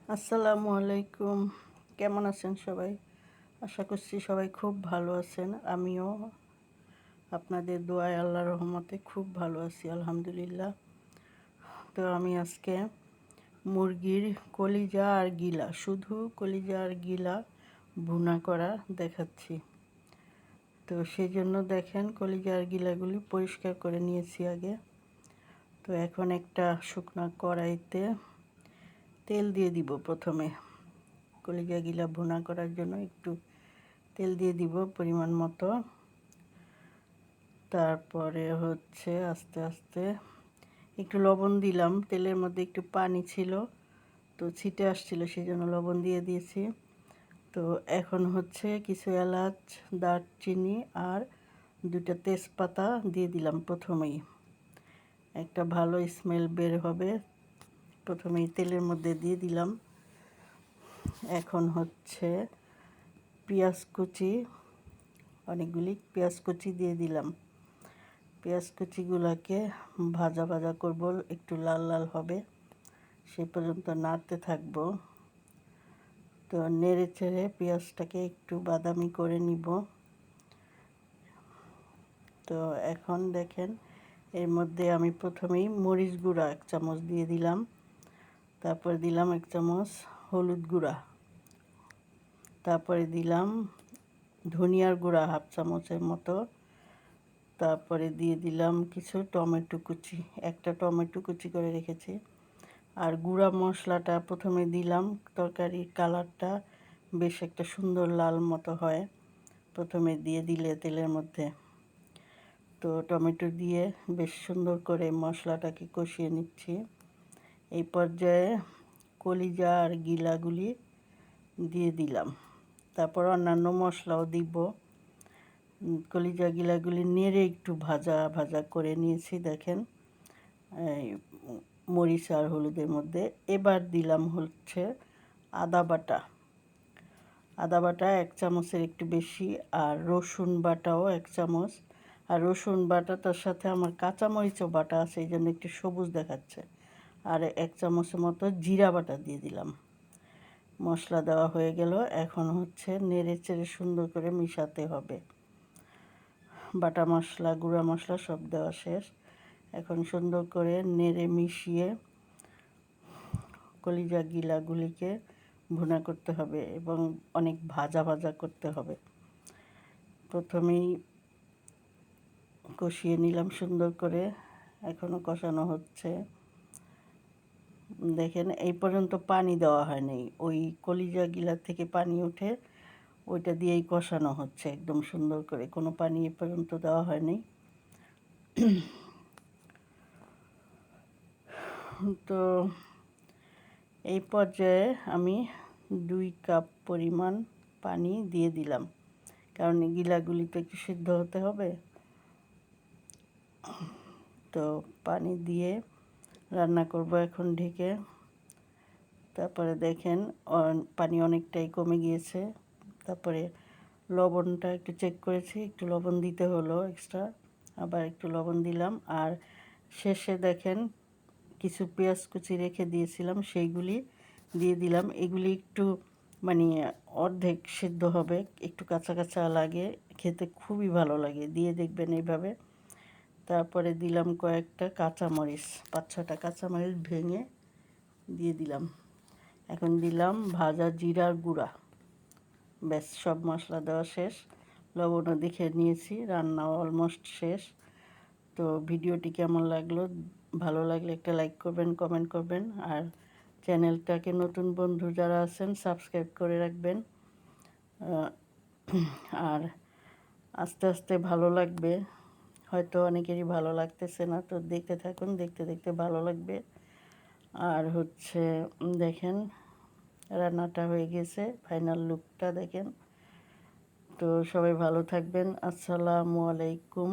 আসসালামু আলাইকুম। কেমন আছেন সবাই? আশা করছি সবাই খুব ভালো আছেন। আমিও আপনাদের দোয়ায় আল্লাহর রহমতে খুব ভালো আছি আলহামদুলিল্লাহ। তো আমি আজকে মুরগির কলিজা আর গিলা, শুধু কলিজা আর গিলা ভুনা করা দেখাচ্ছি। তো সেই জন্য দেখেন কলিজা আর গিলাগুলি পরিষ্কার করে নিয়েছি আগে। তো এখন একটা শুকনো কড়াইতে তেল দিয়ে দিব। প্রথমে কলিজা গিলা ভুনা করার জন্য একটু তেল দিয়ে দিব পরিমাণ মতো। তারপরে হচ্ছে আস্তে আস্তে একটু লবণ দিলাম। তেলের মধ্যে একটু পানি ছিল, তো ছিটে আসছিল, সেই জন্য লবণ দিয়ে দিয়েছি। তো এখন হচ্ছে কিছু এলাচ, দারচিনি আর 2টা তেজপাতা দিয়ে দিলাম প্রথমেই। একটা ভালো স্মেল বের হবে, প্রথমেই তেলের মধ্যে দিয়ে দিলাম। এখন হচ্ছে পেঁয়াজ কুচি, অনেকগুলি পেঁয়াজ কুচি দিয়ে দিলাম। পেঁয়াজ কুচিগুলোকে ভাজা ভাজা করব, একটু লাল লাল হবে, সেই পর্যন্ত নাড়তে থাকবো। তো নেড়ে চেড়ে পেঁয়াজটাকে একটু বাদামি করে নিব। তো এখন দেখেন এর মধ্যে আমি প্রথমেই মরিচ গুঁড়া 1 চামচ দিয়ে দিলাম। তারপরে দিলাম 1 চামচ হলুদ গুঁড়া। তারপরে দিলাম ধনিয়ার গুঁড়া 1/2 চামচের মতো। তারপরে দিয়ে দিলাম কিছু টমেটো কুচি, একটা টমেটো কুচি করে রেখেছি। আর গুঁড়া মশলাটা প্রথমে দিলাম, তরকারির কালারটা বেশ একটা সুন্দর লাল মতো হয় প্রথমে দিয়ে দিলে তেলের মধ্যে। তো টমেটো দিয়ে বেশ সুন্দর করে মশলাটাকে কষিয়ে নিচ্ছি। এই পর্যায়ে কলিজা আর গিলাগুলি দিয়ে দিলাম। তারপর অন্যান্য মশলাও দিব। কলিজা গিলাগুলি নেড়ে একটু ভাজা ভাজা করে নিয়েছি দেখেন মরিচ আর হলুদের মধ্যে। এবার দিলাম হচ্ছে আদা বাটা। আদা বাটা 1 চামচের একটু বেশি, আর রসুন বাটাও 1 চামচ। আর রসুন বাটাটার সাথে আমার কাঁচামরিচও বাটা আছে, এই জন্য একটু সবুজ দেখাচ্ছে। আর 1 চামচের মতো জিরা বাটা দিয়ে দিলাম। মশলা দেওয়া হয়ে গেল। এখন হচ্ছে নেড়ে চেড়ে সুন্দর করে মিশাতে হবে। বাটা মশলা, গুঁড়া মশলা সব দেওয়া শেষ। এখন সুন্দর করে নেড়ে মিশিয়ে কলিজা গিলাগুলিকে ভুনা করতে হবে এবং অনেক ভাজা ভাজা করতে হবে। প্রথমেই কষিয়ে নিলাম সুন্দর করে, এখনও কষানো হচ্ছে। দেখেন এই পর্যন্ত পানি দেওয়া হয়নি, ওই কলিজা গিলা থেকে পানি উঠে ওইটা দিয়েই কষানো হচ্ছে একদম সুন্দর করে, কোনো পানি এ পর্যন্ত দেওয়া হয়নি। তো এই পর্যায়ে আমি 2 কাপ পরিমাণ পানি দিয়ে দিলাম, কারণ গিলাগুলি তো একটু সিদ্ধ হতে হবে। তো পানি দিয়ে রান্না করব এখন ঢেকে। তারপরে দেখেন পানি অনেকটাই কমে গিয়েছে। তারপরে লবণটা একটু চেক করেছি, একটু লবণ দিতে হলো এক্সট্রা, আবার একটু লবণ দিলাম। আর শেষে দেখেন কিছু পেঁয়াজ কুচি রেখে দিয়েছিলাম, সেইগুলি দিয়ে দিলাম। এগুলি একটু মানে অর্ধেক সিদ্ধ হবে, একটু কাঁচা কাঁচা লাগে, খেতে খুবই ভালো লাগে, দিয়ে দেখবেন এইভাবে। তারপরে দিলাম কয়েকটা কাঁচামরিচ, 5-6টা কাঁচামরিচ ভেঙে দিয়ে দিলাম। এখন দিলাম ভাজা জিরার গুঁড়া। ব্যাস, সব মশলা দেওয়া শেষ। লবণও দেখে নিয়েছি, রান্নাও অলমোস্ট শেষ। তো ভিডিওটি কেমন লাগলো, ভালো লাগলে একটা লাইক করবেন, কমেন্ট করবেন, আর চ্যানেলটাকে নতুন বন্ধু যারা আছেন সাবস্ক্রাইব করে রাখবেন। আর আস্তে আস্তে ভালো লাগবে, হয়তো অনেকেরই ভালো লাগতেছে না, তো দেখতে থাকুন, দেখতে দেখতে ভালো লাগবে। আর হচ্ছে দেখেন রান্নাটা হয়ে গেছে, ফাইনাল লুকটা দেখেন। তো সবাই ভালো থাকবেন। আসসালামু আলাইকুম।